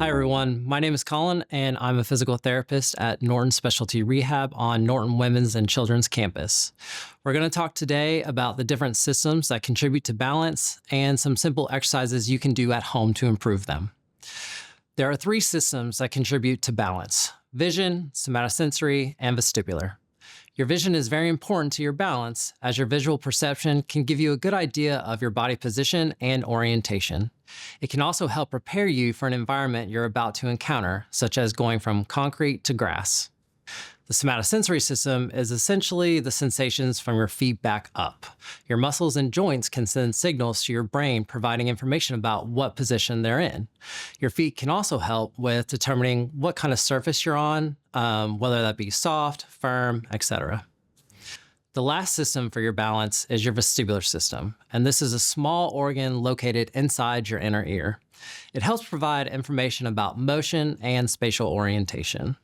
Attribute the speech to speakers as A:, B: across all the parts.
A: Hi, everyone. My name is Colin, and I'm a physical therapist at Norton Specialty Rehab on Norton Women's and Children's Campus. We're going to talk today about the different systems that contribute to balance and some simple exercises you can do at home to improve them. There are three systems that contribute to balance: vision, somatosensory, and vestibular. Your vision is very important to your balance, as your visual perception can give you a good idea of your body position and orientation. It can also help prepare you for an environment you're about to encounter, such as going from concrete to grass. The somatosensory system is essentially the sensations from your feet back up. Your muscles and joints can send signals to your brain, providing information about what position they're in. Your feet can also help with determining what kind of surface you're on, whether that be soft, firm, etc. The last system for your balance is your vestibular system, and this is a small organ located inside your inner ear. It helps provide information about motion and spatial orientation.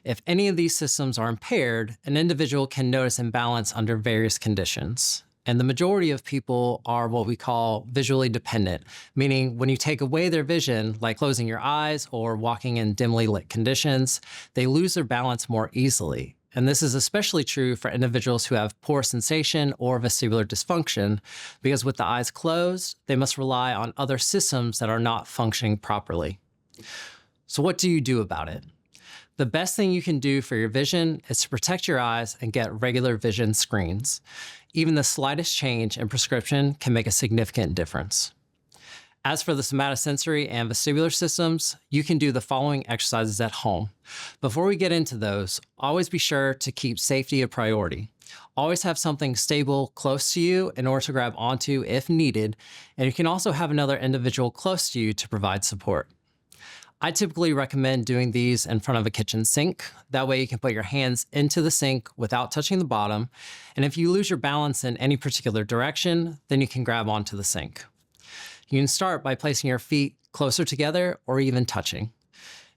A: If any of these systems are impaired, an individual can notice imbalance under various conditions. And the majority of people are what we call visually dependent, meaning when you take away their vision, like closing your eyes or walking in dimly lit conditions, they lose their balance more easily. And this is especially true for individuals who have poor sensation or vestibular dysfunction, because with the eyes closed, they must rely on other systems that are not functioning properly. So what do you do about it? The best thing you can do for your vision is to protect your eyes and get regular vision screens. Even the slightest change in prescription can make a significant difference. As for the somatosensory and vestibular systems, you can do the following exercises at home. Before we get into those, always be sure to keep safety a priority. Always have something stable close to you in order to grab onto if needed, and you can also have another individual close to you to provide support. I typically recommend doing these in front of a kitchen sink. That way you can put your hands into the sink without touching the bottom. And if you lose your balance in any particular direction, then you can grab onto the sink. You can start by placing your feet closer together or even touching.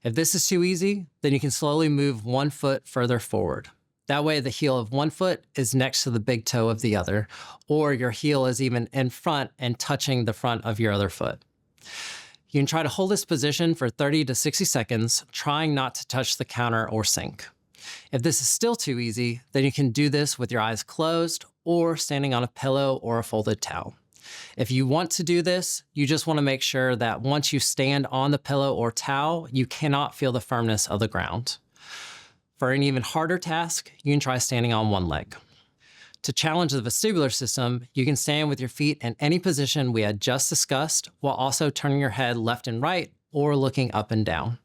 A: If this is too easy, then you can slowly move one foot further forward. That way the heel of one foot is next to the big toe of the other, or your heel is even in front and touching the front of your other foot. You can try to hold this position for 30 to 60 seconds, trying not to touch the counter or sink. If this is still too easy, then you can do this with your eyes closed or standing on a pillow or a folded towel. If you want to do this, you just want to make sure that once you stand on the pillow or towel, you cannot feel the firmness of the ground. For an even harder task, you can try standing on one leg. To challenge the vestibular system, you can stand with your feet in any position we had just discussed, while also turning your head left and right or looking up and down.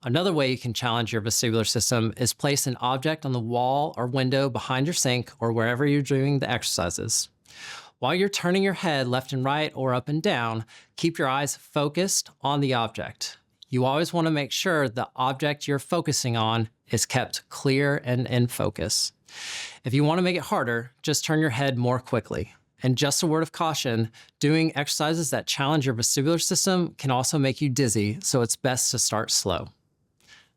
A: Another way you can challenge your vestibular system is place an object on the wall or window behind your sink or wherever you're doing the exercises. While you're turning your head left and right or up and down, keep your eyes focused on the object. You always want to make sure the object you're focusing on is kept clear and in focus. If you want to make it harder, just turn your head more quickly. And just a word of caution, doing exercises that challenge your vestibular system can also make you dizzy, so it's best to start slow.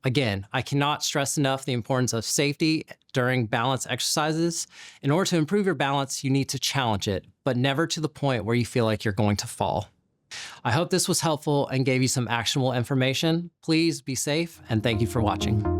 A: Again, I cannot stress enough the importance of safety during balance exercises. In order to improve your balance, you need to challenge it, but never to the point where you feel like you're going to fall. I hope this was helpful and gave you some actionable information. Please be safe, and thank you for watching.